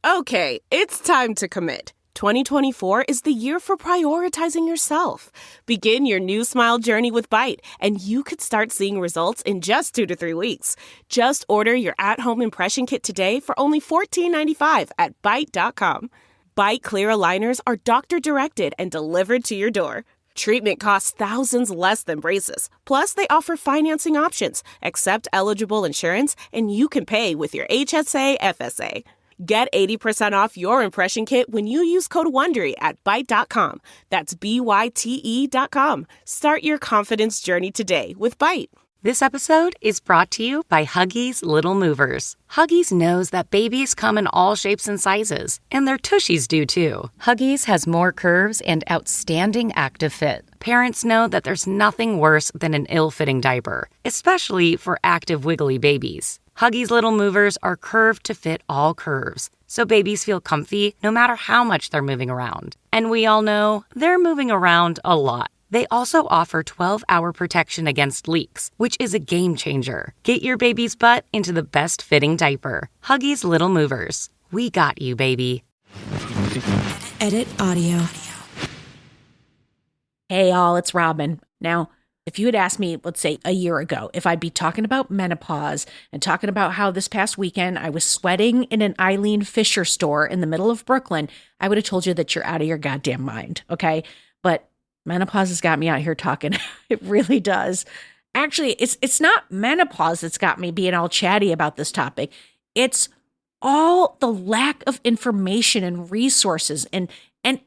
Okay, it's time to commit. 2024 is the year for prioritizing yourself. Begin your new smile journey with Byte, and you could start seeing results in just 2 to 3 weeks. Just order your at-home impression kit today for only $14.95 at Byte.com. Byte Clear aligners are doctor-directed and delivered to your door. Treatment costs thousands less than braces. Plus, they offer financing options, accept eligible insurance, and you can pay with your HSA FSA. Get 80% off your impression kit when you use code WONDERY at Byte.com. That's BYTE.com. Start your confidence journey today with Byte. This episode is brought to you by Huggies Little Movers. Huggies knows that babies come in all shapes and sizes, and their tushies do too. Huggies has more curves and outstanding active fit. Parents know that there's nothing worse than an ill-fitting diaper, especially for active, wiggly babies. Huggies Little Movers are curved to fit all curves, so babies feel comfy no matter how much they're moving around. And we all know they're moving around a lot. They also offer 12-hour protection against leaks, which is a game changer. Get your baby's butt into the best fitting diaper. Huggies Little Movers. We got you, baby. Edit audio. Hey, y'all, it's Robin. Now, if you had asked me, let's say a year ago, if I'd be talking about menopause and talking about how this past weekend I was sweating in an Eileen Fisher store in the middle of Brooklyn, I would have told you that you're out of your goddamn mind, okay? But menopause has got me out here talking. It really does. Actually, it's not menopause that's got me being all chatty about this topic. It's all the lack of information and resources and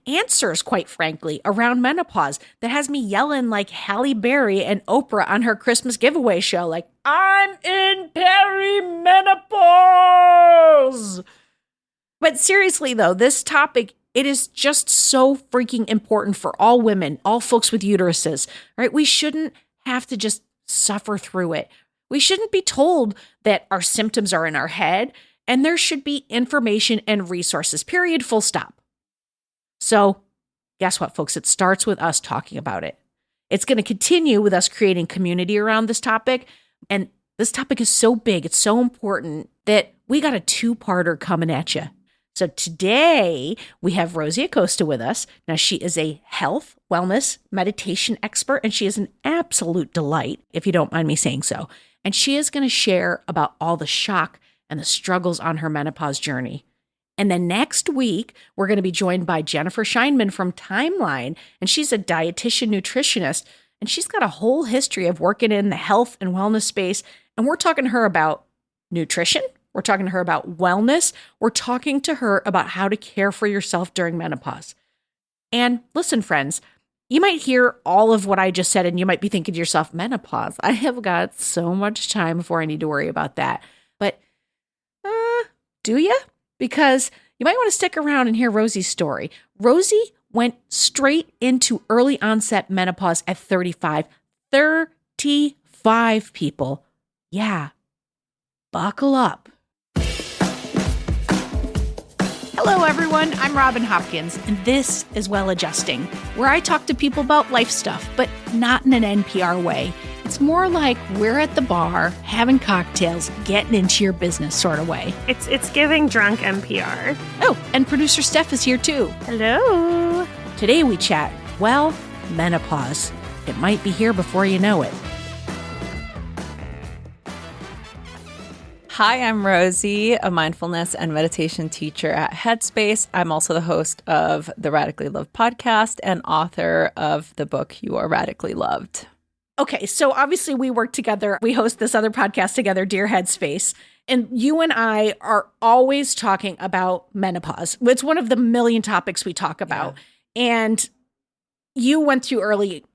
answers, quite frankly, around menopause that has me yelling like Halle Berry and Oprah on her Christmas giveaway show, like, I'm in perimenopause. But seriously, though, this topic, it is just so freaking important for all women, all folks with uteruses, right? We shouldn't have to just suffer through it. We shouldn't be told that our symptoms are in our head, and there should be information and resources, period, full stop. So guess what, folks? It starts with us talking about it. It's going to continue with us creating community around this topic. And this topic is so big, it's so important that we got a 2-parter coming at you. So today we have Rosie Acosta with us. Now, she is a health, wellness, meditation expert, and she is an absolute delight, if you don't mind me saying so. And she is going to share about all the shock and the struggles on her menopause journey. And then next week, we're going to be joined by Jennifer Scheinman from Timeline, and she's a dietitian nutritionist, and she's got a whole history of working in the health and wellness space. And we're talking to her about nutrition. We're talking to her about wellness. We're talking to her about how to care for yourself during menopause. And listen, friends, you might hear all of what I just said, and you might be thinking to yourself, menopause, I have got so much time before I need to worry about that. But do you? Because you might want to stick around and hear Rosie's story. Rosie went straight into early onset menopause at 35. 35, people. Yeah. Buckle up. Hello, everyone. I'm Robin Hopkins, and this is Well Adjusting, where I talk to people about life stuff, but not in an NPR way. It's more like we're at the bar, having cocktails, getting into your business sort of way. It's giving drunk NPR. Oh, and producer Steph is here too. Hello. Today we chat, well, menopause. It might be here before you know it. Hi, I'm Rosie, a mindfulness and meditation teacher at Headspace. I'm also the host of the Radically Loved podcast and author of the book You Are Radically Loved. Okay, so obviously we work together. We host this other podcast together, Dear Headspace. And you and I are always talking about menopause. It's one of the million topics we talk about. Yeah. And you went through early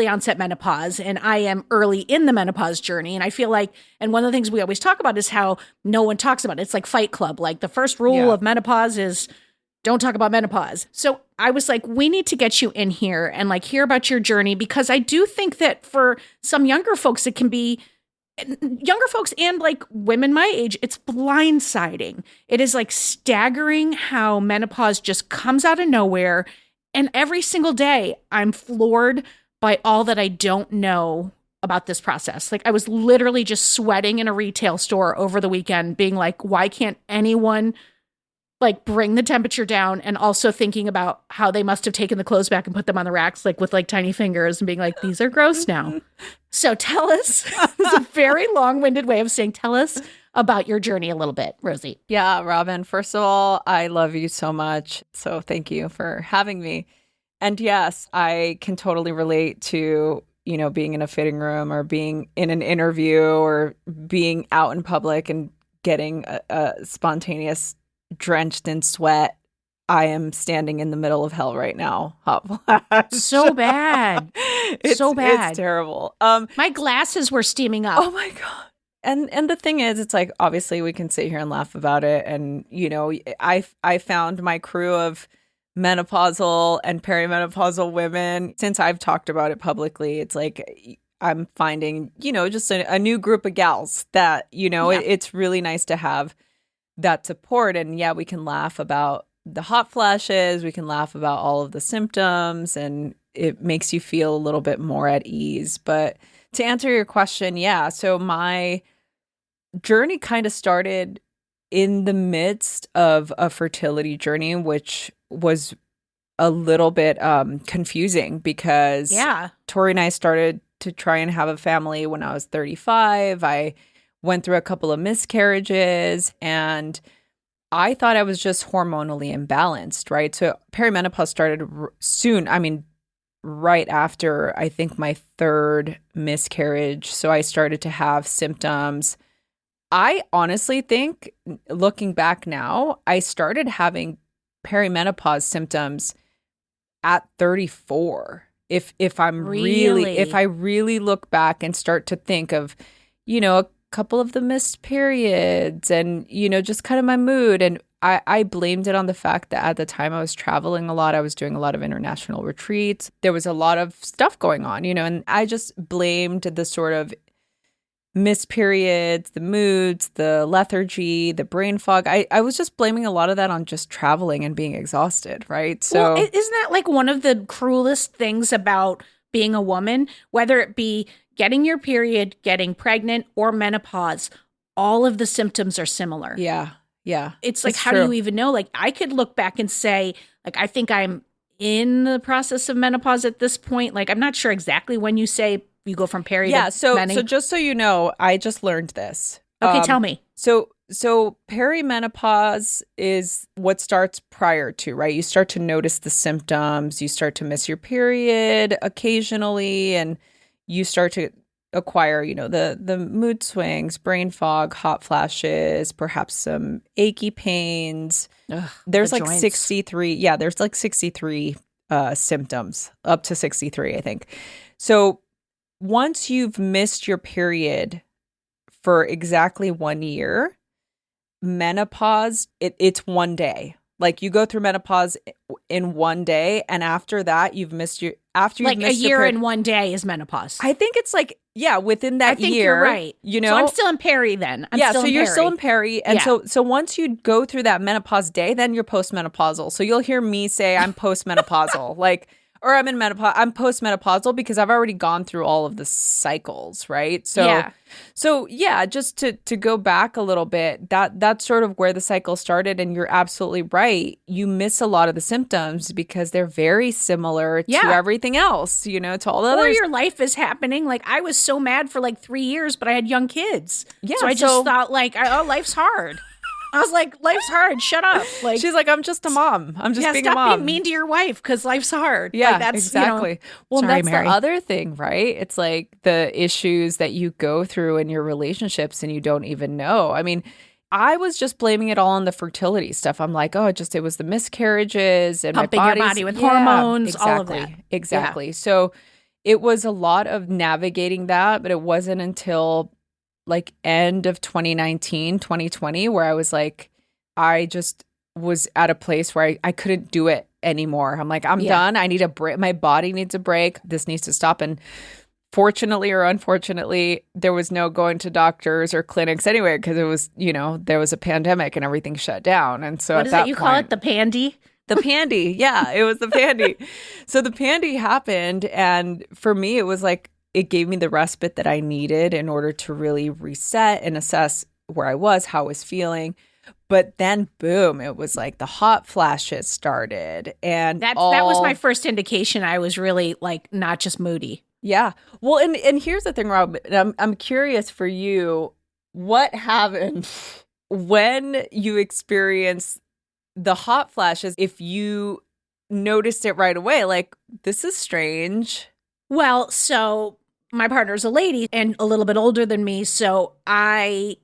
onset menopause, and I am early in the menopause journey. And I feel like, and one of the things we always talk about is how no one talks about it. It's like Fight Club. Like the first rule of menopause is don't talk about menopause. So I was like, we need to get you in here and like hear about your journey, because I do think that for some younger folks, it can be younger folks and like women my age, it's blindsiding. It is like staggering how menopause just comes out of nowhere. And every single day I'm floored by all that I don't know about this process. Like I was literally just sweating in a retail store over the weekend being like, why can't anyone like bring the temperature down, and also thinking about how they must have taken the clothes back and put them on the racks, like with like tiny fingers and being like, these are gross now. So tell us, it's a very long-winded way of saying, tell us about your journey a little bit, Rosie. Yeah, Robin, first of all, I love you so much. So thank you for having me. And yes, I can totally relate to, you know, being in a fitting room or being in an interview or being out in public and getting a spontaneous drenched in sweat. I am standing in the middle of hell right now. Hot flash. So bad. So bad. It's terrible. My glasses were steaming up. Oh my God. And the thing is, it's like, obviously we can sit here and laugh about it. And, you know, I found my crew of menopausal and perimenopausal women. Since I've talked about it publicly, it's like I'm finding, you know, just a new group of gals that, you know, it's really nice to have that support. And yeah, we can laugh about the hot flashes. We can laugh about all of the symptoms, and it makes you feel a little bit more at ease. But to answer your question, yeah, so my journey kind of started in the midst of a fertility journey, which was a little bit confusing because Tori and I started to try and have a family when I was 35. I went through a couple of miscarriages, and I thought I was just hormonally imbalanced, right? So perimenopause started soon. I mean, right after, I think, my third miscarriage. So I started to have symptoms. I honestly think, looking back now, I started having perimenopause symptoms at 34. If I really look back and start to think of, you know, a couple of the missed periods and, you know, just kind of my mood. And I blamed it on the fact that at the time I was traveling a lot. I was doing a lot of international retreats. There was a lot of stuff going on, you know, and I just blamed the sort of missed periods, the moods, the lethargy, the brain fog. I was just blaming a lot of that on just traveling and being exhausted, right? So, well, isn't that like one of the cruelest things about being a woman, whether it be getting your period, getting pregnant, or menopause? All of the symptoms are similar. Yeah. Yeah. It's like, how do you even know? Like, I could look back and say, like, I think I'm in the process of menopause at this point. Like, I'm not sure exactly when you say you go from peri to so meni. So just so you know, I just learned this. Okay, tell me. So perimenopause is what starts prior to, right? You start to notice the symptoms. You start to miss your period occasionally, and you start to acquire, you know, the mood swings, brain fog, hot flashes, perhaps some achy pains. There's like joints. 63. Yeah, there's like 63 symptoms, up to 63, I think. So once you've missed your period for exactly 1 year, menopause, it's 1 day. Like, you go through menopause in 1 day, and after that, you've missed your like a year and 1 day is menopause. I think it's like, yeah, within that year. I think you're right. You know, so I'm still in peri then. You're still in peri, and so once you go through that menopause day, then you're postmenopausal. So you'll hear me say I'm postmenopausal, like, or I'm in menopause. I'm postmenopausal because I've already gone through all of the cycles, right? So yeah, just to go back a little bit, that's sort of where the cycle started. And you're absolutely right. You miss a lot of the symptoms because they're very similar to everything else, you know, to all the others. Or your life is happening. Like, I was so mad for like 3 years, but I had young kids. Yeah. So I just thought, like, oh, life's hard. I was like, life's hard. Shut up. Like, she's like, I'm just a mom. I'm just being a mom. Stop being mean to your wife because life's hard. Yeah, like, that's, exactly. You know, well, sorry, that's Mary. the other thing, right? It's like the issues that you go through in your relationships and you don't even know. I mean, I was just blaming it all on the fertility stuff. I'm like, oh, it was the miscarriages and pumping your body with hormones, exactly, all of that. Exactly. Yeah. So it was a lot of navigating that, but it wasn't until like end of 2019, 2020, where I was like, I just was at a place where I couldn't do it anymore. I'm like, I'm done. I need a break. My body needs a break. This needs to stop. And fortunately or unfortunately, there was no going to doctors or clinics anyway, because it was, you know, there was a pandemic and everything shut down. And so what is it you call it? The pandy? The pandy. Yeah, it was the pandy. So the pandy happened. And for me, it was like, it gave me the respite that I needed in order to really reset and assess where I was, how I was feeling. But then, boom, it was like the hot flashes started. And that was my first indication I was really like not just moody. Yeah. Well, and here's the thing, Rob. I'm curious for you, what happened when you experienced the hot flashes, if you noticed it right away, like, this is strange. Well, so my partner's a lady and a little bit older than me, so I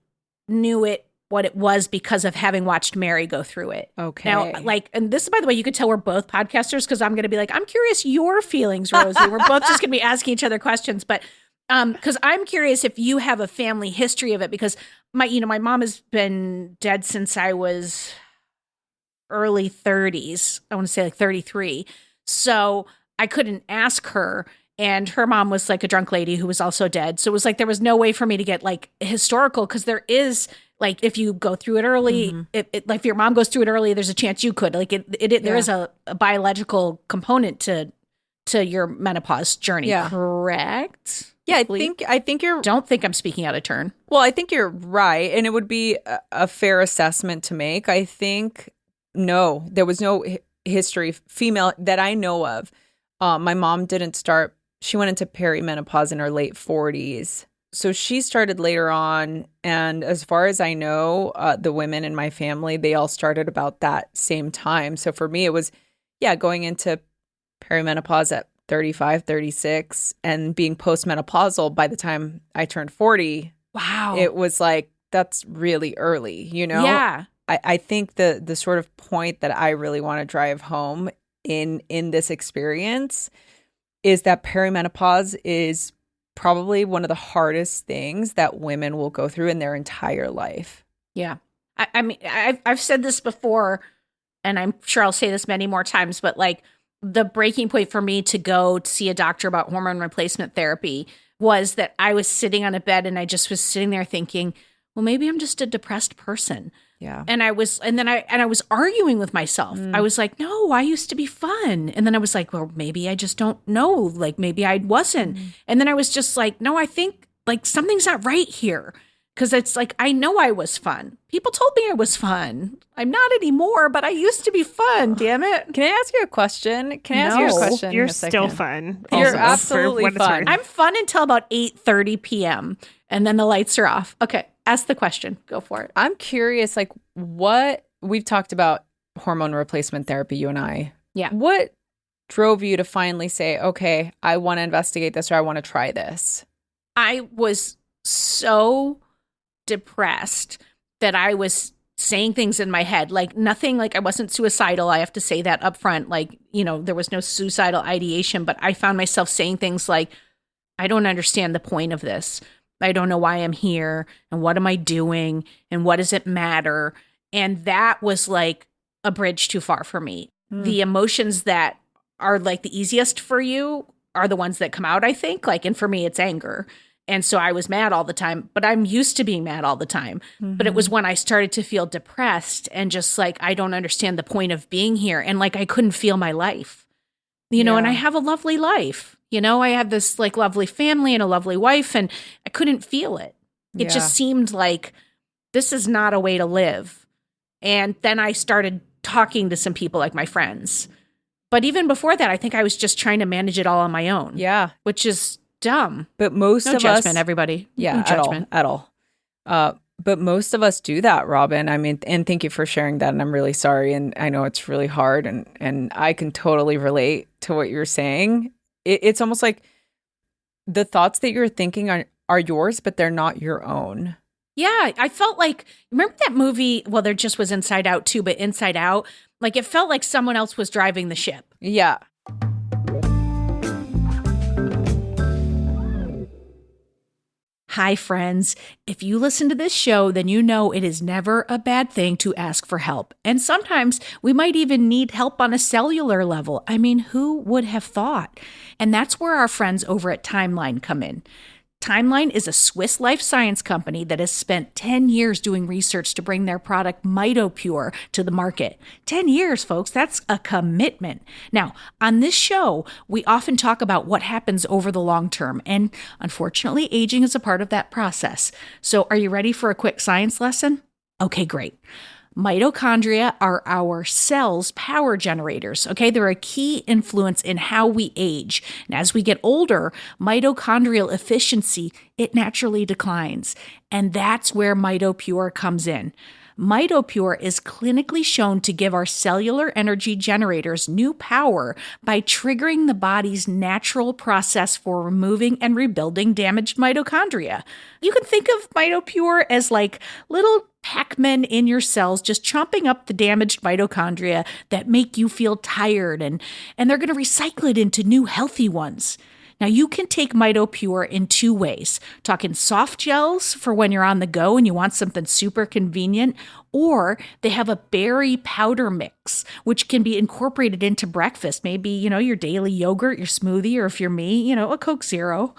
knew what it was because of having watched Mary go through it. Okay. Now, like, and this, by the way, you could tell we're both podcasters because I'm going to be like, I'm curious your feelings, Rosie. We're both just going to be asking each other questions, but because I'm curious if you have a family history of it, because my mom has been dead since I was early 30s. I want to say like 33. So I couldn't ask her. And her mom was like a drunk lady who was also dead. So it was like there was no way for me to get like historical, because there is like, if you go through it early, like if your mom goes through it early, there's a chance you could. Like there is a biological component to your menopause journey, correct? Yeah, I think you're. Don't think I'm speaking out of turn. Well, I think you're right, and it would be a fair assessment to make. I think no, there was no history female that I know of. My mom didn't start. She went into perimenopause in her late 40s. So she started later on. And as far as I know, the women in my family, they all started about that same time. So for me, it was, going into perimenopause at 35, 36 and being postmenopausal by the time I turned 40. Wow. It was like, that's really early, you know? Yeah. I think the sort of point that I really want to drive home in this experience is that perimenopause is probably one of the hardest things that women will go through in their entire life. Yeah. I mean, I've said this before, and I'm sure I'll say this many more times, but like the breaking point for me to go see a doctor about hormone replacement therapy was that I was sitting on a bed and I just was sitting there thinking, well, maybe I'm just a depressed person. Yeah. And I was arguing with myself. I was like, no, I used to be fun. And then I was like, well, maybe I just don't know. Like maybe I wasn't. And then I was just like, no, I think like something's not right here. Because it's like, I know I was fun. People told me I was fun. I'm not anymore, but I used to be fun, damn it. Can I ask you a question? You're still fun. You're absolutely fun. I'm fun until about 8:30 p.m. And then the lights are off. Okay, ask the question. Go for it. I'm curious, like what we've talked about hormone replacement therapy, you and I. Yeah. What drove you to finally say, okay, I want to investigate this or I want to try this? I was so depressed that I was saying things in my head, like nothing, like I wasn't suicidal. I have to say that up front. Like, there was no suicidal ideation, but I found myself saying things like, I don't understand the point of this. I don't know why I'm here and what am I doing and what does it matter? And that was like a bridge too far for me. The emotions that are like the easiest for you are the ones that come out, I think. Like, and for me, it's anger. And so I was mad all the time, but I'm used to being mad all the time. But it was when I started to feel depressed and just like, I don't understand the point of being here. And like, I couldn't feel my life, and I have a lovely life. I have this like lovely family and a lovely wife, and I couldn't feel it. It just seemed like this is not a way to live. And then I started talking to some people like my friends. But even before that, I think I was just trying to manage it all on my own. Yeah. Which is dumb. But most no of judgment, us, everybody. Yeah, no judgment at all. But most of us do that, Robin. I mean, and thank you for sharing that. And I'm really sorry. And I know it's really hard. And I can totally relate to what you're saying. It's almost like the thoughts that you're thinking are yours, but they're not your own. Yeah, I felt like, remember that movie? Well, there just was Inside Out too, but Inside Out, like it felt like someone else was driving the ship. Yeah. Hi, friends. If you listen to this show, then you know it is never a bad thing to ask for help. And sometimes we might even need help on a cellular level. I mean, who would have thought? And that's where our friends over at Timeline come in. Timeline is a Swiss life science company that has spent 10 years doing research to bring their product MitoPure to the market. 10 years, folks, that's a commitment. Now, on this show, we often talk about what happens over the long term, and unfortunately, aging is a part of that process. So are you ready for a quick science lesson? Okay, great. Mitochondria are our cells' power generators, okay? They're a key influence in how we age. And as we get older, mitochondrial efficiency, it naturally declines. And that's where MitoPure comes in. MitoPure is clinically shown to give our cellular energy generators new power by triggering the body's natural process for removing and rebuilding damaged mitochondria. You can think of MitoPure as like little Pac-Men in your cells just chomping up the damaged mitochondria that make you feel tired, and they're going to recycle it into new healthy ones. Now, you can take MitoPure in two ways. Talking soft gels for when you're on the go and you want something super convenient, or they have a berry powder mix, which can be incorporated into breakfast. Maybe, your daily yogurt, your smoothie, or if you're me, a Coke Zero.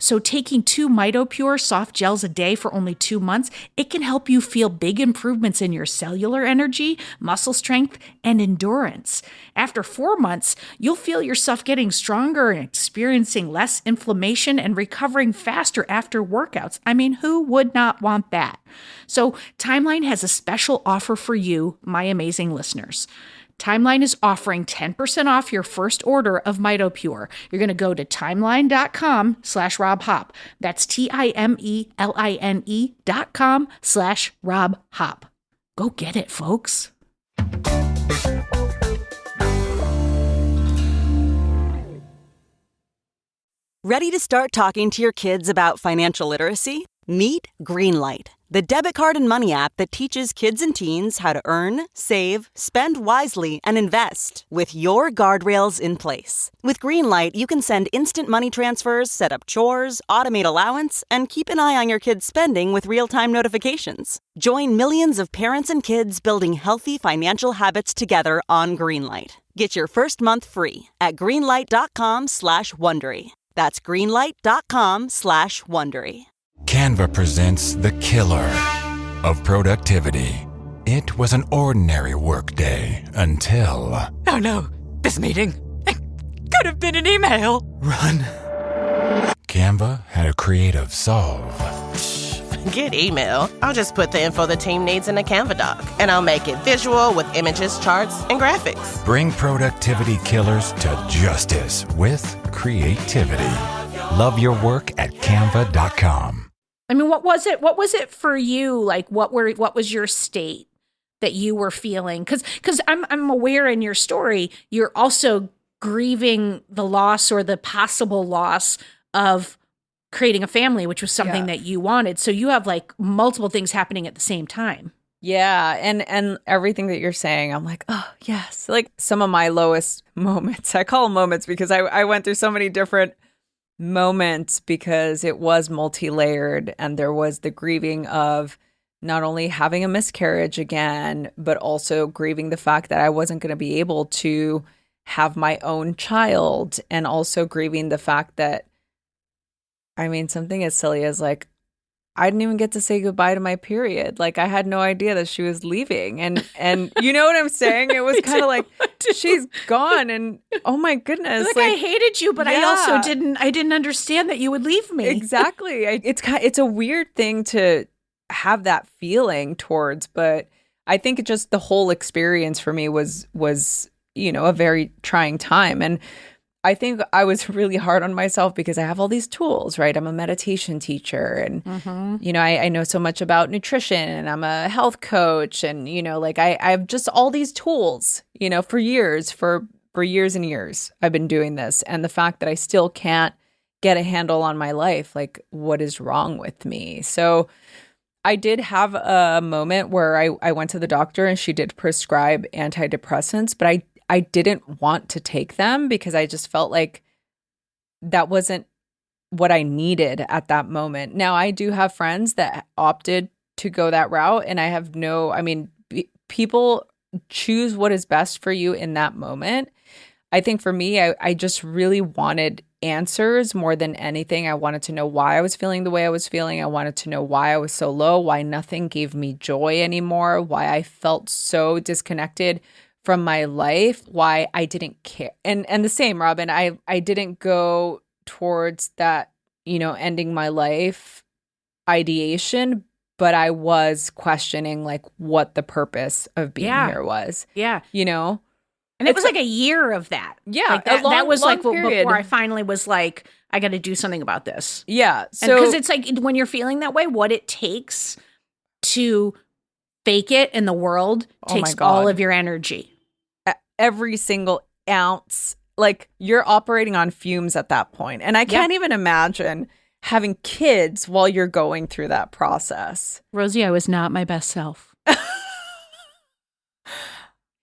So taking 2 MitoPure soft gels a day for only 2 months, it can help you feel big improvements in your cellular energy, muscle strength, and endurance. After 4 months, you'll feel yourself getting stronger and experiencing less inflammation and recovering faster after workouts. I mean, who would not want that? So Timeline has a special offer for you, my amazing listeners. Timeline is offering 10% off your first order of MitoPure. You're going to go to timeline.com/RobHop. That's TIMELINE.com/RobHop. Go get it, folks. Ready to start talking to your kids about financial literacy? Meet Greenlight, the debit card and money app that teaches kids and teens how to earn, save, spend wisely, and invest with your guardrails in place. With Greenlight, you can send instant money transfers, set up chores, automate allowance, and keep an eye on your kids' spending with real-time notifications. Join millions of parents and kids building healthy financial habits together on Greenlight. Get your first month free at greenlight.com/Wondery. That's greenlight.com/Wondery. Canva presents the killer of productivity. It was an ordinary workday until... Oh no, this meeting, it could have been an email. Run. Canva had a creative solve. Forget email. I'll just put the info the team needs in a Canva doc, and I'll make it visual with images, charts, and graphics. Bring productivity killers to justice with creativity. Love your work at canva.com. I mean, what was it? What was it for you? Like, what was your state that you were feeling? Because I'm aware in your story, you're also grieving the loss or the possible loss of creating a family, which was something that you wanted. So you have like multiple things happening at the same time. Yeah, and everything that you're saying, I'm like, oh, yes. Like some of my lowest moments, I call them moments because I went through so many different moments because it was multi-layered, and there was the grieving of not only having a miscarriage again, but also grieving the fact that I wasn't going to be able to have my own child, and also grieving the fact that, I mean, something as silly as like, I didn't even get to say goodbye to my period. Like, I had no idea that she was leaving. And you know what I'm saying? It was kind of like, she's gone. And oh my goodness. Like I hated you, but I also didn't understand that you would leave me. Exactly. It's a weird thing to have that feeling towards, but I think just the whole experience for me was, a very trying time. And I think I was really hard on myself because I have all these tools, right? I'm a meditation teacher, and, I know so much about nutrition, and I'm a health coach, and, I have just all these tools, for years and years I've been doing this. And the fact that I still can't get a handle on my life, like, what is wrong with me? So I did have a moment where I went to the doctor and she did prescribe antidepressants, but I didn't want to take them because I just felt like that wasn't what I needed at that moment. Now, I do have friends that opted to go that route, and people choose what is best for you in that moment. I think for me, I just really wanted answers more than anything. I wanted to know why I was feeling the way I was feeling. I wanted to know why I was so low, why nothing gave me joy anymore, why I felt so disconnected from my life, why I didn't care. And the same, Robin, I didn't go towards that, ending my life ideation, but I was questioning like what the purpose of being here was. Yeah. You know? And it was like a year of that. Yeah. Like that was like period. before I finally was like, I got to do something about this. Yeah. So, because it's like when you're feeling that way, what it takes to fake it in the world takes all of your energy. Every single ounce. Like you're operating on fumes at that point. And I can't even imagine having kids while you're going through that process. Rosie, I was not my best self.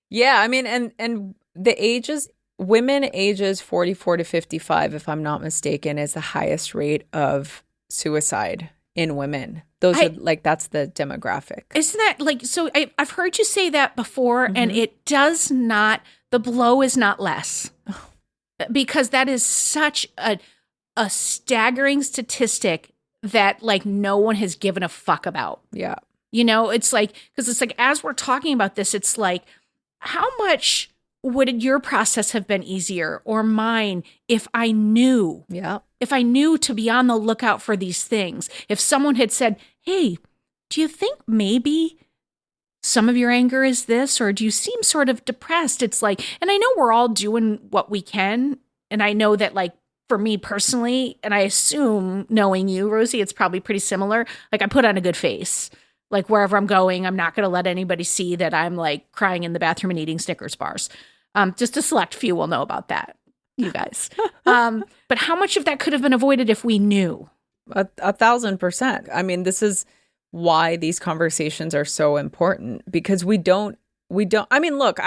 Yeah, I mean, and the ages, women ages 44 to 55, if I'm not mistaken, is the highest rate of suicide in women. Those are like, that's the demographic. Isn't that like, so I've heard you say that before, and it does not, the blow is not less. Because that is such a staggering statistic that like no one has given a fuck about. Yeah. You know, it's like, because it's like, as we're talking about this, it's like, how much would your process have been easier or mine if I knew? Yeah. If I knew to be on the lookout for these things. If someone had said, hey, do you think maybe some of your anger is this, or do you seem sort of depressed? It's like, and I know we're all doing what we can. And I know that like for me personally, and I assume knowing you, Rosie, it's probably pretty similar. Like I put on a good face. Like wherever I'm going, I'm not going to let anybody see that I'm like crying in the bathroom and eating Snickers bars. Just a select few will know about that, you guys. But how much of that could have been avoided if we knew? 1,000%. I mean, this is why these conversations are so important, because we don't, I mean, look,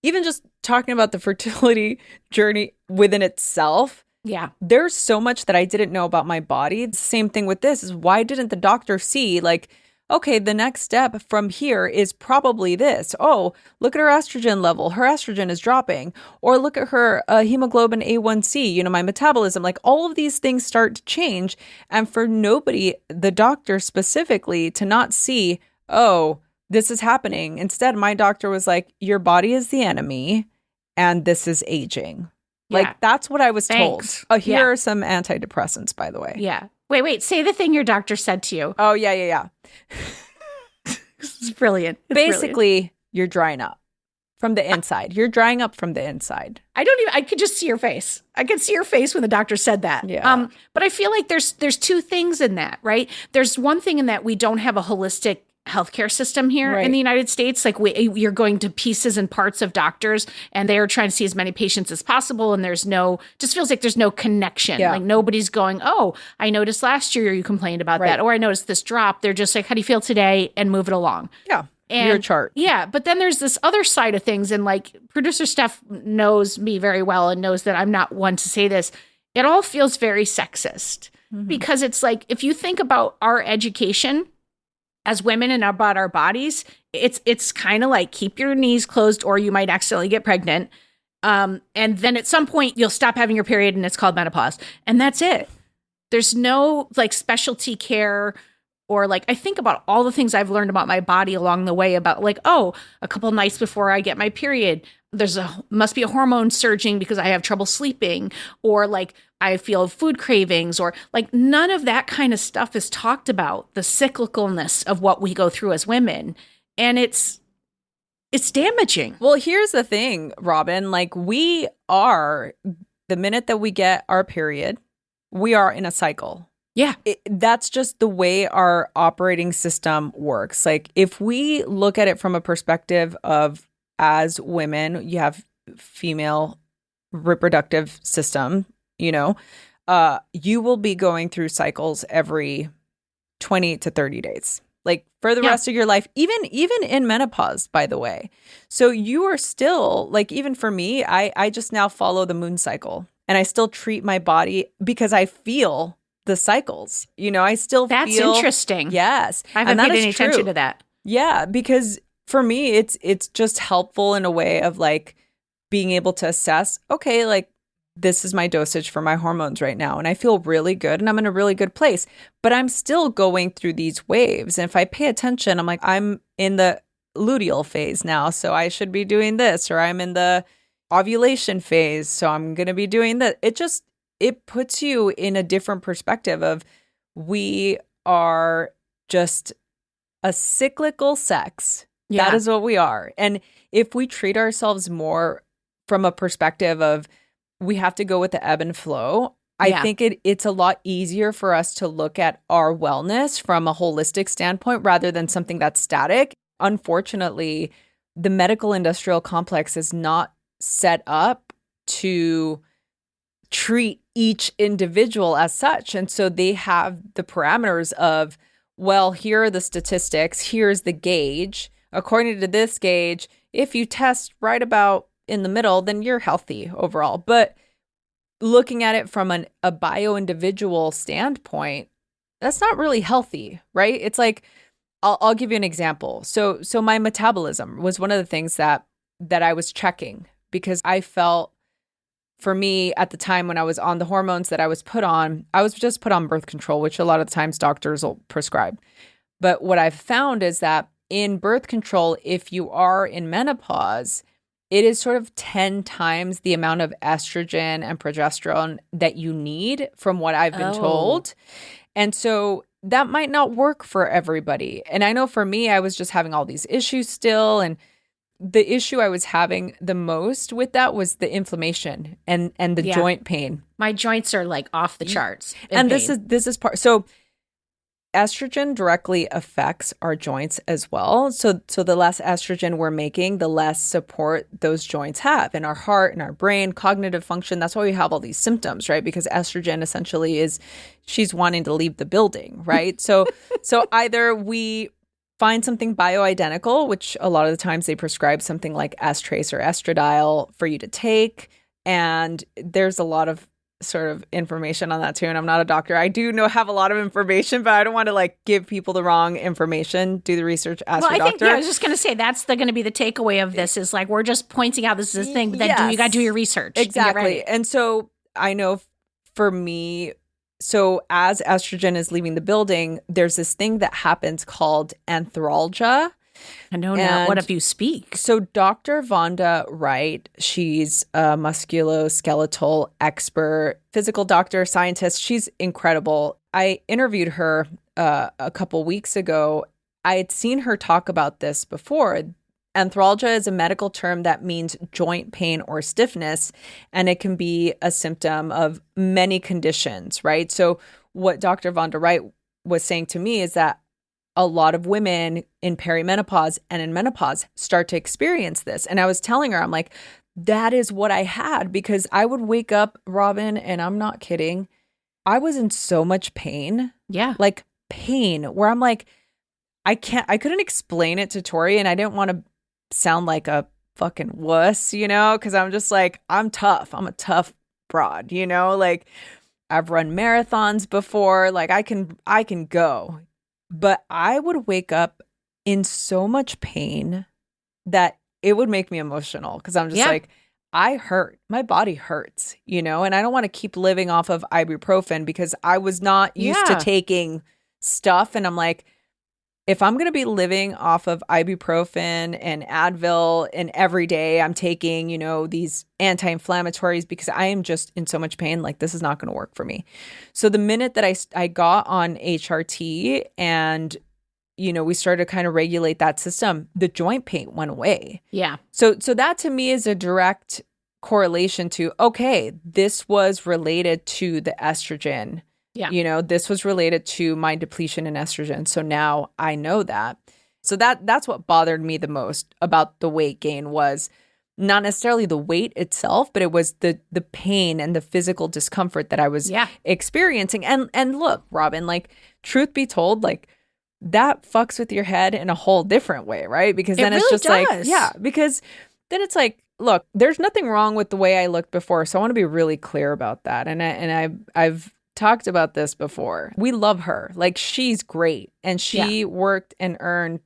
even just talking about the fertility journey within itself. Yeah. There's so much that I didn't know about my body. The same thing with this is, why didn't the doctor see like, okay, the next step from here is probably this. Oh, look at her estrogen level. Her estrogen is dropping. Or look at her hemoglobin A1C, you know, my metabolism. Like all of these things start to change. And for nobody, the doctor specifically, to not see, oh, this is happening. Instead, my doctor was like, your body is the enemy and this is aging. Yeah. Like that's what I was told. Here Yeah. are some antidepressants, by the way. Yeah. Wait, say the thing your doctor said to you. Oh, yeah. It's brilliant. It's Basically, brilliant. You're drying up from the inside. You're drying up from the inside. I could just see your face. I could see your face when the doctor said that. Yeah. But I feel like there's two things in that, right? There's one thing in that we don't have a holistic healthcare system here in the United States. Like you're going to pieces and parts of doctors, and they're trying to see as many patients as possible. And just feels like there's no connection. Yeah. Like nobody's going, oh, I noticed last year you complained about that, or I noticed this drop. They're just like, how do you feel today? And move it along. Yeah. And your chart. Yeah. But then there's this other side of things. And like producer Steph knows me very well and knows that I'm not one to say this. It all feels very sexist because it's like, if you think about our education as women and about our bodies, it's kind of like keep your knees closed or you might accidentally get pregnant. And then at some point you'll stop having your period and it's called menopause. And that's it. There's no like specialty care or like, I think about all the things I've learned about my body along the way about like, oh, a couple nights before I get my period, must be a hormone surging because I have trouble sleeping, or like I feel food cravings, or like none of that kind of stuff is talked about, the cyclicalness of what we go through as women. And it's damaging. Well, here's the thing, Robin, like we are, the minute that we get our period, we are in a cycle. Yeah. That's just the way our operating system works. Like if we look at it from a perspective of, as women, you have female reproductive system, you know, you will be going through cycles every 20 to 30 days, like for the rest of your life, even in menopause, by the way. So you are still like, even for me, I just now follow the moon cycle and I still treat my body because I feel the cycles, you know, I still That's feel. interesting. Yes. I haven't paid any attention to that. Yeah, because for me, it's just helpful in a way of like being able to assess, okay, like this is my dosage for my hormones right now. And I feel really good and I'm in a really good place, but I'm still going through these waves. And if I pay attention, I'm like, I'm in the luteal phase now, so I should be doing this, or I'm in the ovulation phase, so I'm going to be doing that. It puts you in a different perspective of we are just a cyclical sex. Yeah. That is what we are. And if we treat ourselves more from a perspective of we have to go with the ebb and flow, I think it's a lot easier for us to look at our wellness from a holistic standpoint rather than something that's static. Unfortunately, the medical industrial complex is not set up to treat each individual as such. And so they have the parameters of, well, here are the statistics, here's the gauge. According to this gauge, if you test right about in the middle, then you're healthy overall. But looking at it from a bio-individual standpoint, that's not really healthy, right? It's like, I'll give you an example. So my metabolism was one of the things that I was checking because I felt, for me at the time when I was on the hormones that I was put on, I was just put on birth control, which a lot of times doctors will prescribe. But what I've found is that in birth control, if you are in menopause, it is sort of 10 times the amount of estrogen and progesterone that you need from what I've been told. And so that might not work for everybody. And I know for me, I was just having all these issues still. And the issue I was having the most with that was the inflammation and the joint pain. My joints are like off the charts. And this is part. So estrogen directly affects our joints as well. So the less estrogen we're making, the less support those joints have in our heart, in our brain, cognitive function. That's why we have all these symptoms, right? Because estrogen essentially is she's wanting to leave the building, right? So either we find something bioidentical, which a lot of the times they prescribe something like Astrace or estradiol for you to take. And there's a lot of sort of information on that too. And I'm not a doctor. I do have a lot of information, but I don't want to like give people the wrong information. Do the research, ask your doctor. I was just going to say that's going to be the takeaway of this is like we're just pointing out this is a thing, but then you got to do your research. Exactly. And so I know for me, so as estrogen is leaving the building, there's this thing that happens called anthralgia. I know now. What if you speak? So Dr. Vonda Wright, she's a musculoskeletal expert, physical doctor, scientist. She's incredible. I interviewed her a couple weeks ago. I had seen her talk about this before. Anthralgia is a medical term that means joint pain or stiffness, and it can be a symptom of many conditions, right? So what Dr. Vonda Wright was saying to me is that a lot of women in perimenopause and in menopause start to experience this. And I was telling her, I'm like, that is what I had, because I would wake up, Robin, and I'm not kidding, I was in so much pain. Yeah. Like pain where I'm like, I couldn't explain it to Tori, and I didn't want to sound like a fucking wuss, because I'm just like, I'm tough. I'm a tough broad, like I've run marathons before, like I can go. But I would wake up in so much pain that it would make me emotional because I'm just like, I hurt. My body hurts, and I don't want to keep living off of ibuprofen because I was not used to taking stuff. And I'm like, if I'm going to be living off of ibuprofen and Advil and every day I'm taking, these anti-inflammatories because I am just in so much pain, like this is not going to work for me. So the minute that I got on HRT and, we started to kind of regulate that system, the joint pain went away. Yeah. So that to me is a direct correlation to, okay, this was related to the estrogen. Yeah. This was related to my depletion in estrogen. So now I know that. So that's what bothered me the most about the weight gain was not necessarily the weight itself, but it was the pain and the physical discomfort that I was experiencing. And look, Robin, like truth be told, like that fucks with your head in a whole different way, right? Because then it's just like, because then it's like, look, there's nothing wrong with the way I looked before. So I want to be really clear about that. And I've talked about this before. We love her. Like she's great. And she worked and earned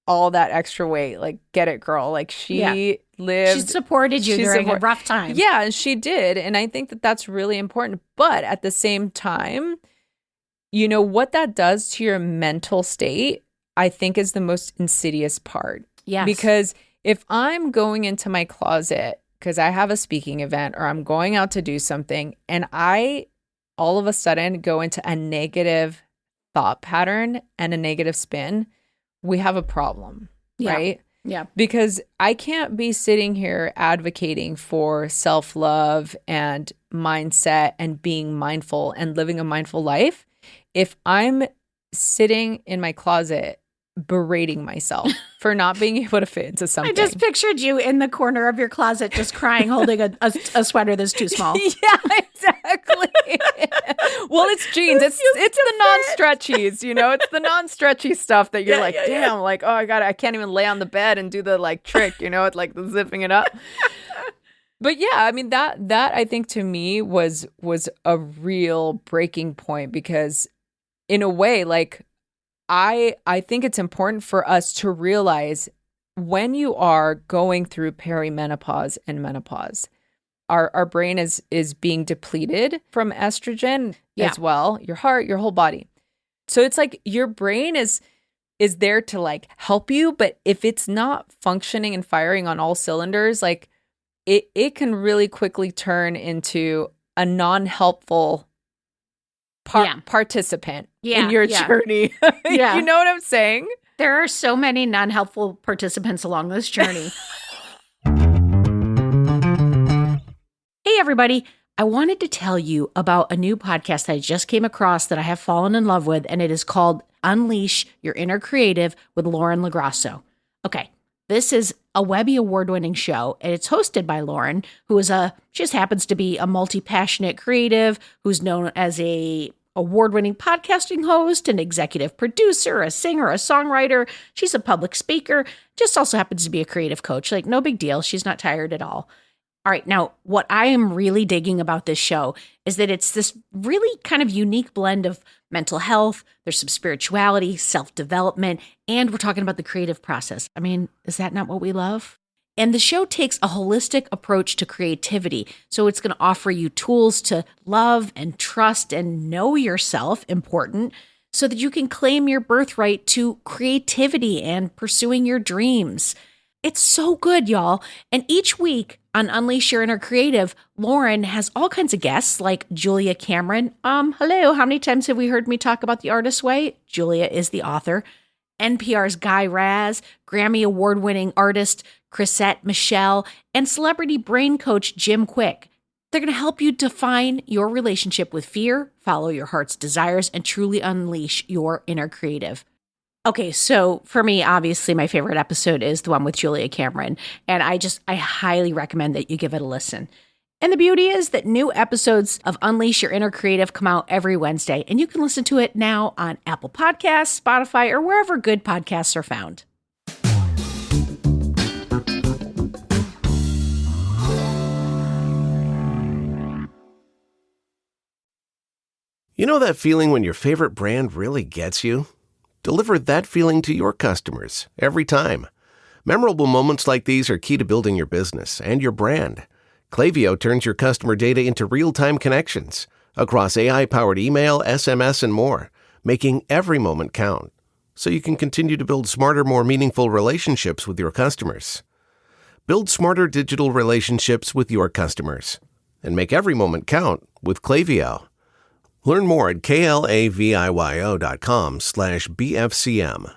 all that extra weight. Like get it, girl. Like she lived. She supported you during a rough time. Yeah, she did. And I think that that's really important. But at the same time, what that does to your mental state, I think is the most insidious part. Yes. Because if I'm going into my closet because I have a speaking event or I'm going out to do something and I all of a sudden go into a negative thought pattern and a negative spin, we have a problem, right? Yeah. Because I can't be sitting here advocating for self-love and mindset and being mindful and living a mindful life if I'm sitting in my closet berating myself for not being able to fit into something. I just pictured you in the corner of your closet just crying, holding a sweater that's too small. Yeah, exactly. Well, it's jeans. It's the non-stretchies, you know? It's the non-stretchy stuff that you're damn, like, oh, I can't even lay on the bed and do the like trick, you know? It's like the zipping it up. But yeah, I mean, that I think to me was a real breaking point because in a way, like, I think it's important for us to realize when you are going through perimenopause and menopause, our brain is being depleted from estrogen as well, your heart, your whole body. So it's like your brain is there to like help you, but if it's not functioning and firing on all cylinders, like it can really quickly turn into a non-helpful participant in your journey. You know what I'm saying? There are so many non-helpful participants along this journey. Hey, everybody. I wanted to tell you about a new podcast that I just came across that I have fallen in love with, and it is called Unleash Your Inner Creative with Lauren LaGrasso. Okay, this is a Webby Award-winning show, and it's hosted by Lauren, who is just happens to be a multi-passionate creative who's known as a award-winning podcasting host, an executive producer, a singer, a songwriter. She's a public speaker, just also happens to be a creative coach. Like, no big deal. She's not tired at all. All right, now, what I am really digging about this show is that it's this really kind of unique blend of mental health, there's some spirituality, self-development, and we're talking about the creative process. I mean, is that not what we love? And the show takes a holistic approach to creativity. So it's going to offer you tools to love and trust and know yourself, important, so that you can claim your birthright to creativity and pursuing your dreams. It's so good, y'all. And each week on Unleash Your Inner Creative, Lauren has all kinds of guests like Julia Cameron. Hello, how many times have we heard me talk about The Artist's Way? Julia is the author. NPR's Guy Raz, Grammy Award-winning artist Chrisette Michelle, and celebrity brain coach Jim Quick. They're going to help you define your relationship with fear, follow your heart's desires, and truly unleash your inner creative. Okay, so for me, obviously, my favorite episode is the one with Julia Cameron, and I highly recommend that you give it a listen. And the beauty is that new episodes of Unleash Your Inner Creative come out every Wednesday, and you can listen to it now on Apple Podcasts, Spotify, or wherever good podcasts are found. You know that feeling when your favorite brand really gets you? Deliver that feeling to your customers every time. Memorable moments like these are key to building your business and your brand. Klaviyo turns your customer data into real-time connections across AI-powered email, SMS, and more, making every moment count, so you can continue to build smarter, more meaningful relationships with your customers. Build smarter digital relationships with your customers and make every moment count with Klaviyo. Learn more at klaviyo.com/BFCM.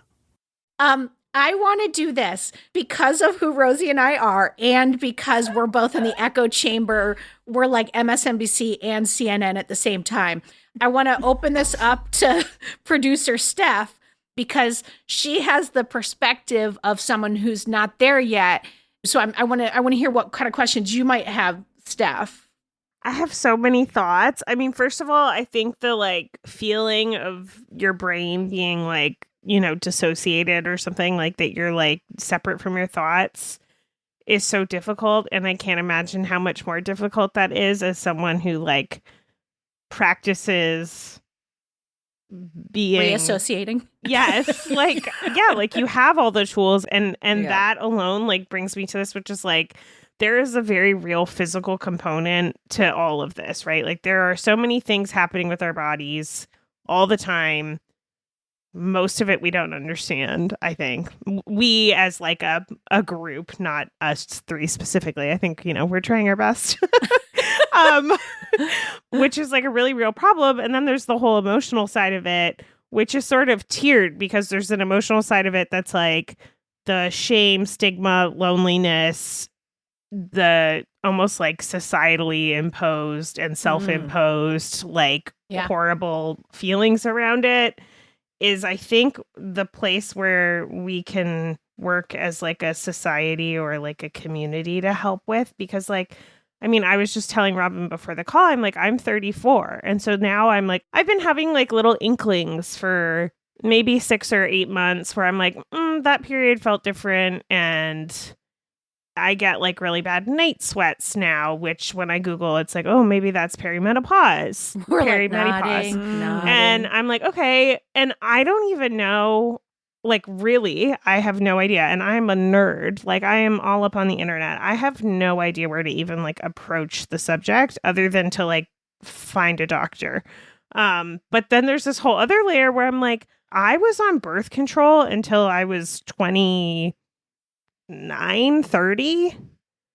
I want to do this because of who Rosie and I are, and because we're both in the echo chamber. We're like MSNBC and CNN at the same time. I want to open this up to producer Steph because she has the perspective of someone who's not there yet. So I want to hear what kind of questions you might have, Steph. I have so many thoughts. I mean, first of all, I think the like feeling of your brain being like, you know, dissociated or something, like that you're like separate from your thoughts is so difficult. And I can't imagine how much more difficult that is as someone who like practices being reassociating. Yes. Like, yeah, like you have all the tools and that alone like brings me to this, which is like, there is a very real physical component to all of this, right? Like there are so many things happening with our bodies all the time. Most of it we don't understand, I think. We as like a group, not us three specifically. I think, you know, we're trying our best. Which is like a really real problem. And then there's the whole emotional side of it, which is sort of tiered because there's an emotional side of it that's like the shame, stigma, loneliness, the almost like societally imposed and self-imposed like horrible feelings around it is, I think, the place where we can work as like a society or like a community to help with. Because like, I mean, I was just telling Robin before the call, I'm like, I'm 34. And so now I'm like, I've been having like little inklings for maybe 6 or 8 months where I'm like, that period felt different. And I get like really bad night sweats now, which when I Google, it's like, oh, maybe that's perimenopause. We're perimenopause. Like nodding. And I'm like, okay. And I don't even know, like, really, I have no idea. And I'm a nerd. Like, I am all up on the internet. I have no idea where to even like approach the subject other than to like find a doctor. But then there's this whole other layer where I'm like, I was on birth control until I was 29, 30,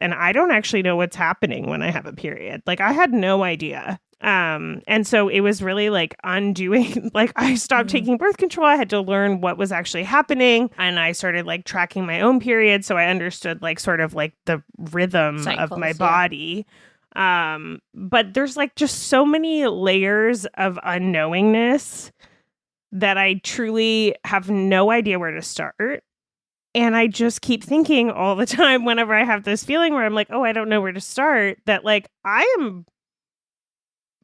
and I don't actually know what's happening when I have a period. Like, I had no idea. And so it was really like undoing, like I stopped taking birth control. I had to learn what was actually happening, and I started like tracking my own period. So I understood like sort of like the rhythm Cycles, of my body. But there's like just so many layers of unknowingness that I truly have no idea where to start. And I just keep thinking all the time whenever I have this feeling where I'm like, oh, I don't know where to start, that like I am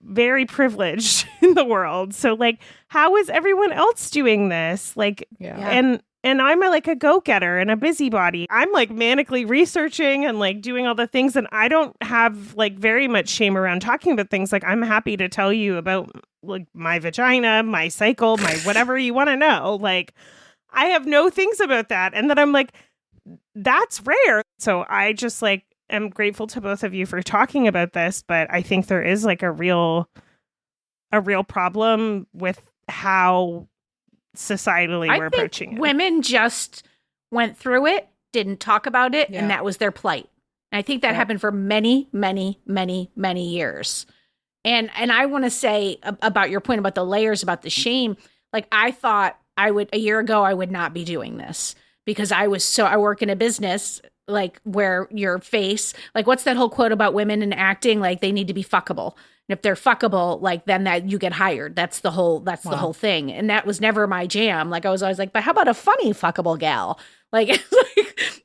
very privileged in the world. So like, how is everyone else doing this? Like, and I'm like a go-getter and a busybody. I'm like manically researching and like doing all the things. And I don't have like very much shame around talking about things. Like, I'm happy to tell you about like my vagina, my cycle, my whatever you want to know. Like, I have no things about that. And then I'm like, that's rare. So I just like am grateful to both of you for talking about this. But I think there is like a real problem with how societally we're approaching it. Women just went through it, didn't talk about it, and that was their plight. And I think that happened for many, many, many, many years. And I want to say about your point about the layers, about the shame, like I thought a year ago, I would not be doing this because I work in a business like where your face, like what's that whole quote about women in acting? Like they need to be fuckable. And if they're fuckable, like then that you get hired. That's the whole thing. And that was never my jam. Like I was always like, but how about a funny fuckable gal? Like,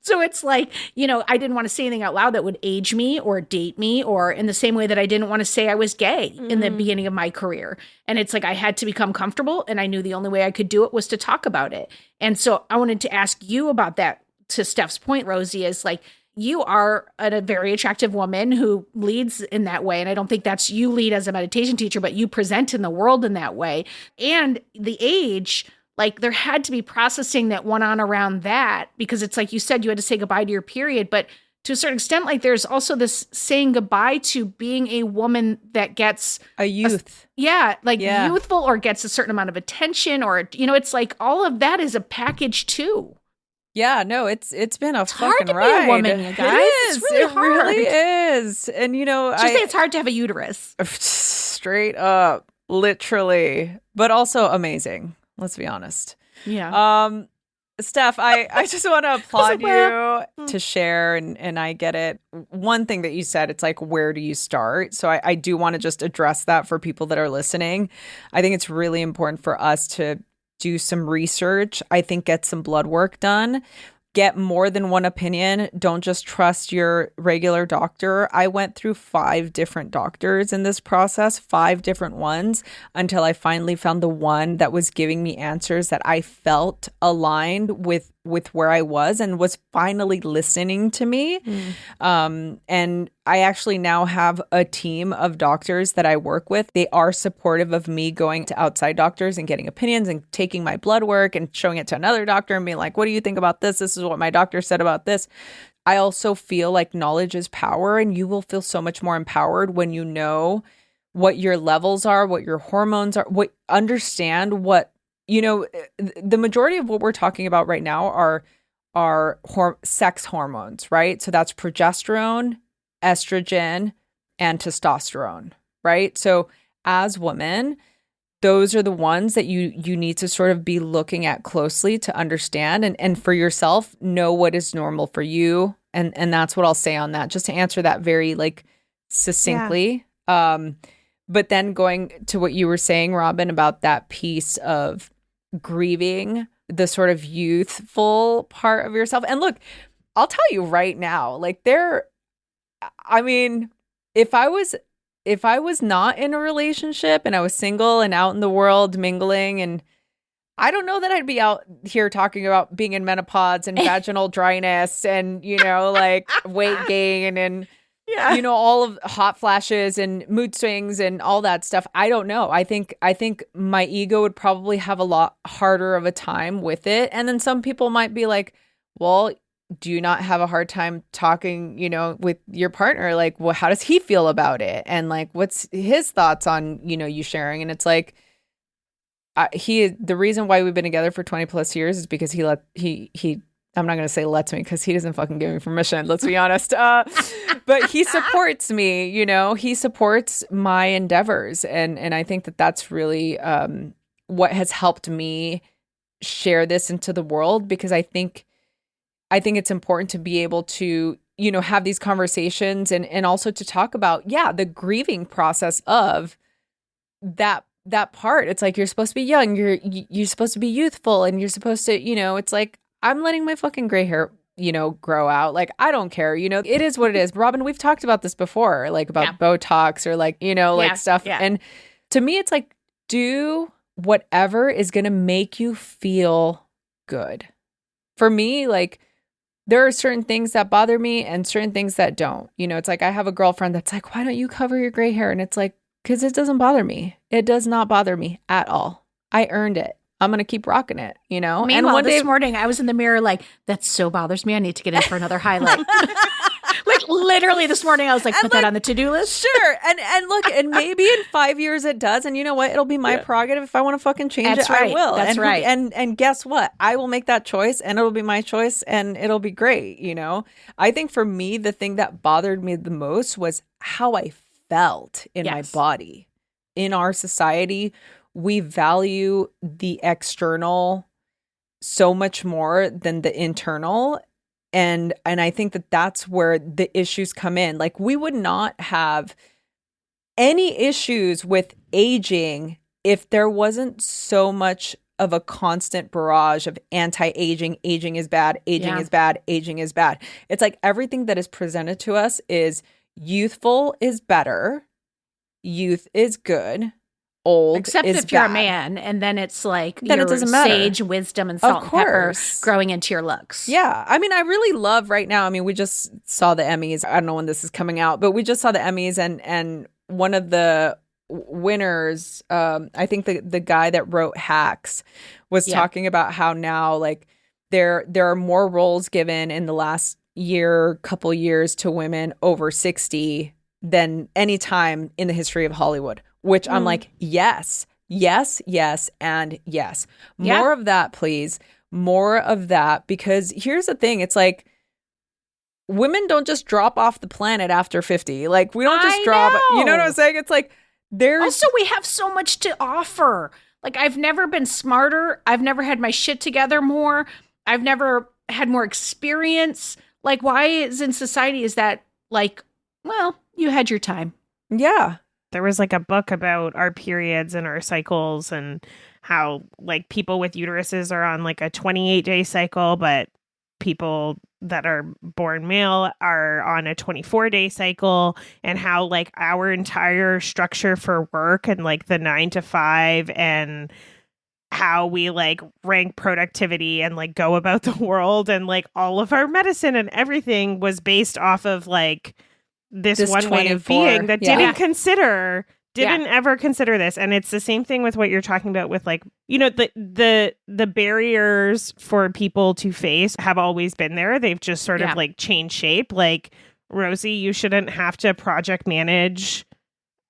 so it's like, you know, I didn't want to say anything out loud that would age me or date me, or in the same way that I didn't want to say I was gay in the beginning of my career. And it's like I had to become comfortable, and I knew the only way I could do it was to talk about it. And so I wanted to ask you about that. To Steph's point, Rosie, is like, you are a very attractive woman who leads in that way. And I don't think that's you lead as a meditation teacher, but you present in the world in that way. And the age, like there had to be processing that went on around that, because it's like you said, you had to say goodbye to your period. But to a certain extent, like there's also this saying goodbye to being a woman that gets a youth. Youthful, or gets a certain amount of attention, or, you know, it's like all of that is a package too. Yeah, no, it's been a fucking hard to ride. Be a woman, you guys. It's really is. And you know, just say it's hard to have a uterus. Straight up, literally, but also amazing. Let's be honest. Yeah. Steph, I just want to applaud you to share, and I get it. One thing that you said, it's like, where do you start? So I do want to just address that for people that are listening. I think it's really important for us to do some research. I think get some blood work done. Get more than one opinion. Don't just trust your regular doctor. I went through 5 different doctors in this process, 5 different ones, until I finally found the one that was giving me answers that I felt aligned with where I was and was finally listening to me. And I actually now have a team of doctors that I work with. They are supportive of me going to outside doctors and getting opinions and taking my blood work and showing it to another doctor and being like, what do you think about this? This is what my doctor said about this. I also feel like knowledge is power, and you will feel so much more empowered when you know what your levels are, what your hormones are, understand what, you know, the majority of what we're talking about right now are sex hormones, right? So that's progesterone, estrogen, and testosterone, right? So as women, those are the ones that you need to sort of be looking at closely to understand and for yourself, know what is normal for you. And that's what I'll say on that, just to answer that very like succinctly. Yeah. But then going to what you were saying, Robin, about that piece of grieving the sort of youthful part of yourself. And look, I'll tell you right now, like I mean, if I was not in a relationship and I was single and out in the world mingling, and I don't know that I'd be out here talking about being in menopause and vaginal dryness and, like weight gain and, all of hot flashes and mood swings and all that stuff. I don't know. I think my ego would probably have a lot harder of a time with it. And then some people might be like, well, do you not have a hard time talking, with your partner? Like, well, how does he feel about it? And like, what's his thoughts on, you sharing? And it's like, the reason why we've been together for 20 plus years is because he I'm not going to say lets me because he doesn't fucking give me permission. Let's be honest. But he supports me, he supports my endeavors. And I think that that's really what has helped me share this into the world, because I think it's important to be able to, have these conversations and also to talk about, the grieving process of that part. It's like, you're supposed to be young, you're supposed to be youthful, and you're supposed to, it's like, I'm letting my fucking gray hair, grow out. Like, I don't care, it is what it is. Robin, we've talked about this before, like about Botox or like, like stuff. Yeah. And to me, it's like, do whatever is going to make you feel good. For me, like, there are certain things that bother me and certain things that don't. It's like, I have a girlfriend that's like, why don't you cover your gray hair? And it's like, because it doesn't bother me. It does not bother me at all. I earned it. I'm going to keep rocking it, Meanwhile, and one this morning I was in the mirror like, that so bothers me. I need to get in for another highlight. Like literally this morning I was like, put that on the to-do list. Sure. And look, and maybe in 5 years it does. And you know what? It'll be my prerogative. If I want to fucking change That's it, right. I will. That's right. And guess what? I will make that choice and it'll be my choice and it'll be great. I think for me, the thing that bothered me the most was how I felt in my body. In our society, we value the external so much more than the internal. And I think that that's where the issues come in. Like, we would not have any issues with aging if there wasn't so much of a constant barrage of anti-aging. Aging is bad. Aging is bad. Aging is bad. It's like everything that is presented to us is youthful is better. Youth is good. Old except is if you're bad. a man, and then it's like then your it doesn't matter. Sage, wisdom, and salt and pepper growing into your looks. Yeah. I mean, I really love right now. I mean, we just saw the Emmys. I don't know when this is coming out, but we just saw the Emmys, and one of the winners, I think the guy that wrote Hacks was talking about how now, like, there are more roles given in the last couple years to women over 60 than any time in the history of Hollywood. Which I'm like, yes, and yes. More of that, please. More of that. Because here's the thing. It's like, women don't just drop off the planet after 50. Like, we don't just drop. You know what I'm saying? It's like, there's. Also, we have so much to offer. Like, I've never been smarter. I've never had my shit together more. I've never had more experience. Like, why is in society is that like, well, you had your time. Yeah. There was like a book about our periods and our cycles and how like people with uteruses are on like a 28-day cycle, but people that are born male are on a 24-day cycle, and how like our entire structure for work and like the 9 to 5 and how we like rank productivity and like go about the world and like all of our medicine and everything was based off of like this one 24, way of being that didn't ever consider this. And it's the same thing with what you're talking about with like, the barriers for people to face have always been there. They've just sort of like changed shape. Like, Rosie, you shouldn't have to project manage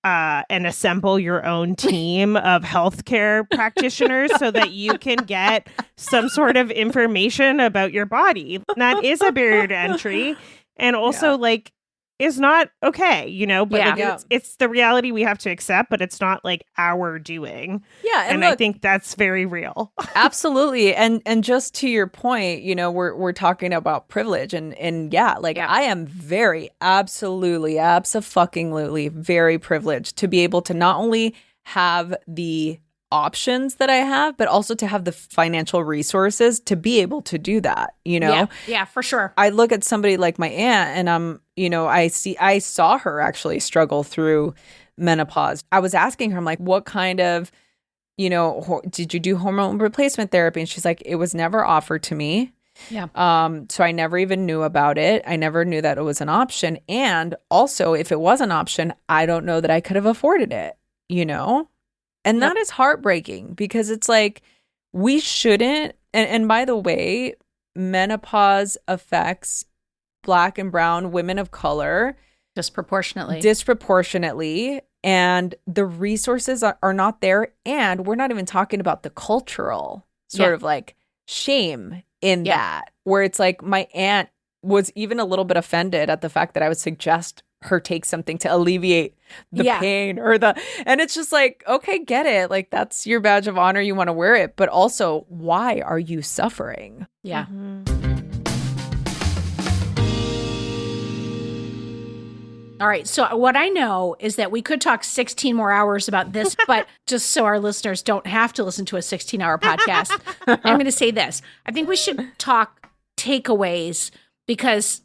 and assemble your own team of healthcare practitioners so that you can get some sort of information about your body. That is a barrier to entry. And also like, is not okay, you know, but Yeah. it's the reality we have to accept, but it's not like our doing. Yeah. And look, I think that's very real. Absolutely. And just to your point, you know, we're talking about privilege and yeah, like I am very absolutely very privileged to be able to not only have the options that I have, but also to have the financial resources to be able to do that, you know? Yeah, for sure. I look at somebody like my aunt and you know, I saw her actually struggle through menopause. I was asking her, I'm like, what kind of, you know, did you do hormone replacement therapy? And she's like, it was never offered to me. Yeah. So I never even knew about it. I never knew that it was an option. And also, if it was an option, I don't know that I could have afforded it, you know? And that is heartbreaking because it's like, we shouldn't. And by the way, menopause affects Black and brown women of color disproportionately. And the resources are not there. And we're not even talking about the cultural sort of like shame in that, where it's like my aunt was even a little bit offended at the fact that I would suggest her take something to alleviate the pain and it's just like, okay, get it. Like, that's your badge of honor. You want to wear it. But also, why are you suffering? Yeah. All right. So what I know is that we could talk 16 more hours about this, but just so our listeners don't have to listen to a 16-hour podcast, I'm going to say this. I think we should talk takeaways because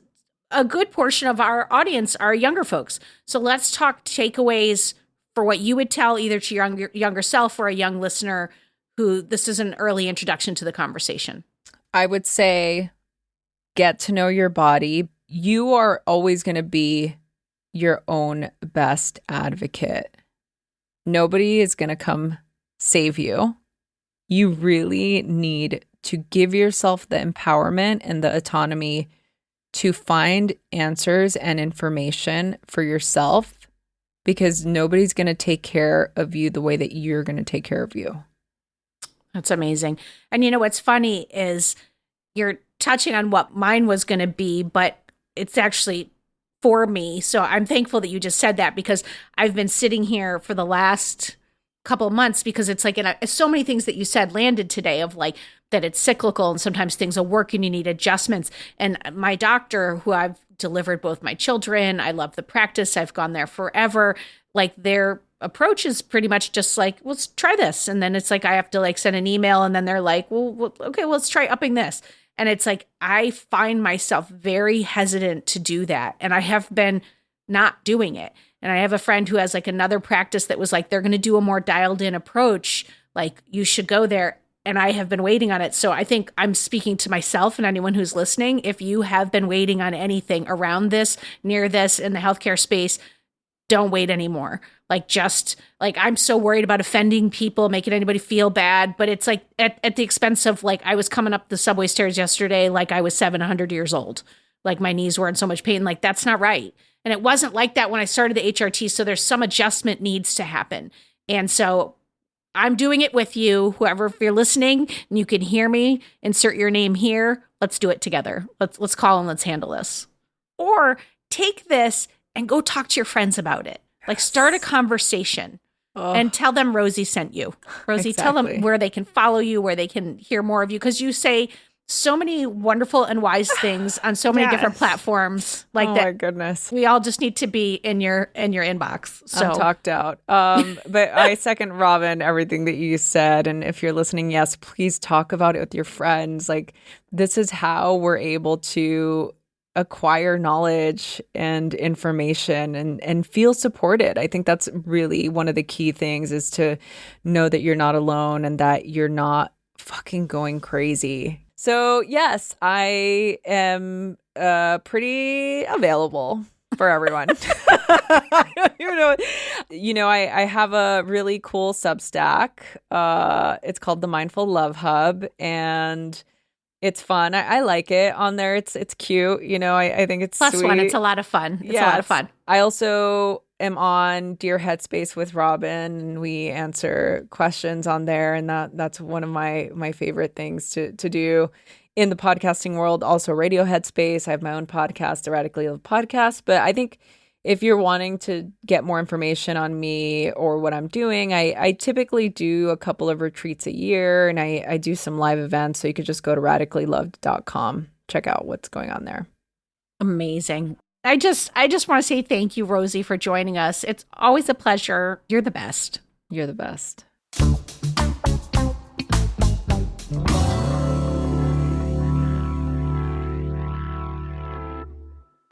a good portion of our audience are younger folks. So let's talk takeaways for what you would tell either to your younger self or a young listener who this is an early introduction to the conversation. I would say get to know your body. You are always going to be your own best advocate. Nobody is going to come save you. You really need to give yourself the empowerment and the autonomy to find answers and information for yourself, because nobody's going to take care of you the way that you're going to take care of you. That's amazing. And you know, what's funny is you're touching on what mine was going to be, but it's actually for me. So I'm thankful that you just said that, because I've been sitting here for the last couple of months, because it's like, and so many things that you said landed today of like, that it's cyclical and sometimes things will work and you need adjustments. And my doctor, who I've delivered both my children, I love the practice, I've gone there forever. Like, their approach is pretty much just like, let's try this. And then it's like, I have to like send an email and then they're like, well, okay, let's try upping this. And it's like, I find myself very hesitant to do that. And I have been not doing it. And I have a friend who has like another practice that was like, they're going to do a more dialed in approach. Like, you should go there. And I have been waiting on it. So I think I'm speaking to myself and anyone who's listening. If you have been waiting on anything around this, near this, in the healthcare space, don't wait anymore. Like, just like, I'm so worried about offending people, making anybody feel bad. But it's like at the expense of, like, I was coming up the subway stairs yesterday like I was 700 years old. Like, my knees were in so much pain. Like, that's not right. And it wasn't like that when I started the HRT. So there's some adjustment needs to happen. And so I'm doing it with you, whoever, if you're listening and you can hear me, insert your name here. Let's do it together. Let's call and let's handle this. Or take this and go talk to your friends about it. Like, start a conversation and tell them Rosie sent you. Rosie, tell them where they can follow you, where they can hear more of you. Because you say so many wonderful and wise things on so many different platforms. Like, that. Oh my goodness. We all just need to be in your inbox. So I'm talked out. But I second Robin, everything that you said. And if you're listening, yes, please talk about it with your friends. Like, this is how we're able to acquire knowledge and information and feel supported. I think that's really one of the key things, is to know that you're not alone and that you're not fucking going crazy. So yes, I am pretty available for everyone. I have a really cool Substack. It's called the Mindful Love Hub, and it's fun. I like it on there. It's cute. You know, I think it's plus sweet. one. It's a lot of fun. It's a lot of fun. I also am on Dear Headspace with Robin, and we answer questions on there, and that's one of my favorite things to do. in the podcasting world, also Radio Headspace. I have my own podcast, the Radically Love Podcast. But I think if you're wanting to get more information on me or what I'm doing, I typically do a couple of retreats a year, and I do some live events. So you could just go to radicallyloved.com, check out what's going on there. Amazing. I just want to say thank you, Rosie, for joining us. It's always a pleasure. You're the best. You're the best.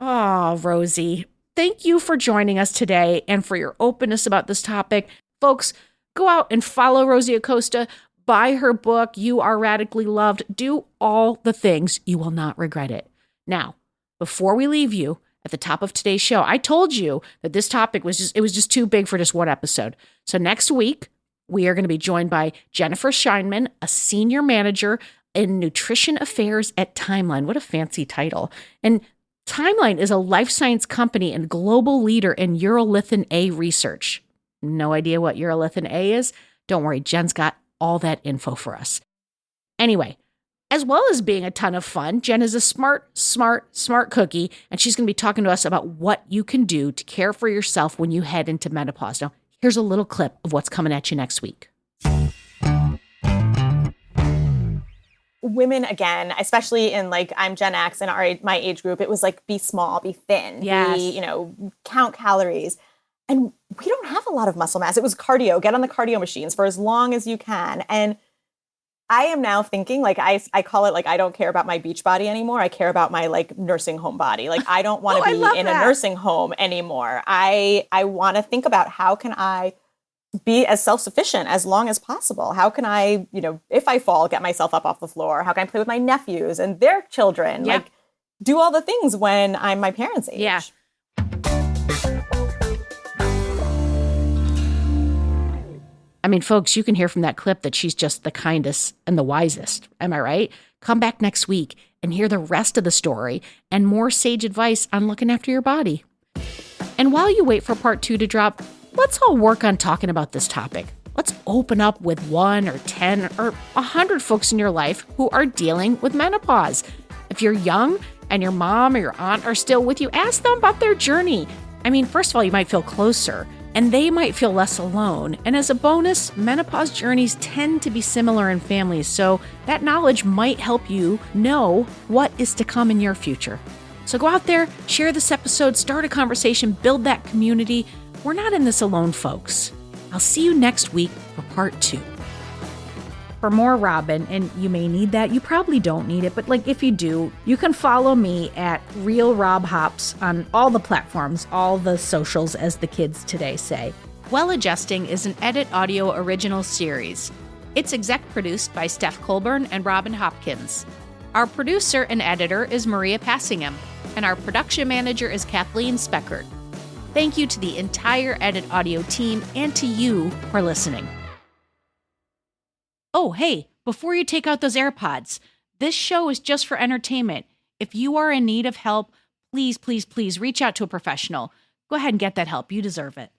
Oh, Rosie, thank you for joining us today and for your openness about this topic. Folks, go out and follow Rosie Acosta. Buy her book, You Are Radically Loved. Do all the things. You will not regret it. Now, before we leave you, at the top of today's show, I told you that this topic was just too big for just one episode. So next week, we are going to be joined by Jennifer Scheinman, a senior manager in nutrition affairs at Timeline. What a fancy title. And Timeline is a life science company and global leader in urolithin A research. No idea what urolithin A is? Don't worry, Jen's got all that info for us. Anyway, as well as being a ton of fun, Jen is a smart cookie, and she's going to be talking to us about what you can do to care for yourself when you head into menopause. Now, here's a little clip of what's coming at you next week. Women, again, especially in I'm Gen X and my age group, it was be small, be thin, yes. Count calories. And we don't have a lot of muscle mass. It was cardio, get on the cardio machines for as long as you can. And I am now thinking, I call it, I don't care about my beach body anymore. I care about my, nursing home body. I don't want to be in a nursing home anymore. I want to think about how can I be as self-sufficient as long as possible? How can I, if I fall, get myself up off the floor? How can I play with my nephews and their children? Yeah. Do all the things when I'm my parents' age. Yeah. I mean, folks, you can hear from that clip that she's just the kindest and the wisest. Am I right? Come back next week and hear the rest of the story and more sage advice on looking after your body. And while you wait for part 2 to drop, let's all work on talking about this topic. Let's open up with 1 or 10 or 100 folks in your life who are dealing with menopause. If you're young and your mom or your aunt are still with you, ask them about their journey. I mean, first of all, you might feel closer, and they might feel less alone. And as a bonus, menopause journeys tend to be similar in families, so that knowledge might help you know what is to come in your future. So go out there, share this episode, start a conversation, build that community. We're not in this alone, folks. I'll see you next week for part 2. For more Robin, and you may need that, you probably don't need it, but if you do, you can follow me at Real Rob Hops on all the platforms, all the socials, as the kids today say. Well Adjusting is an Edit Audio original series. It's exec produced by Steph Colburn and Robin Hopkins. Our producer and editor is Maria Passingham, and our production manager is Kathleen Speckert. Thank you to the entire Edit Audio team and to you for listening. Oh, hey, before you take out those AirPods, this show is just for entertainment. If you are in need of help, please, please, please reach out to a professional. Go ahead and get that help. You deserve it.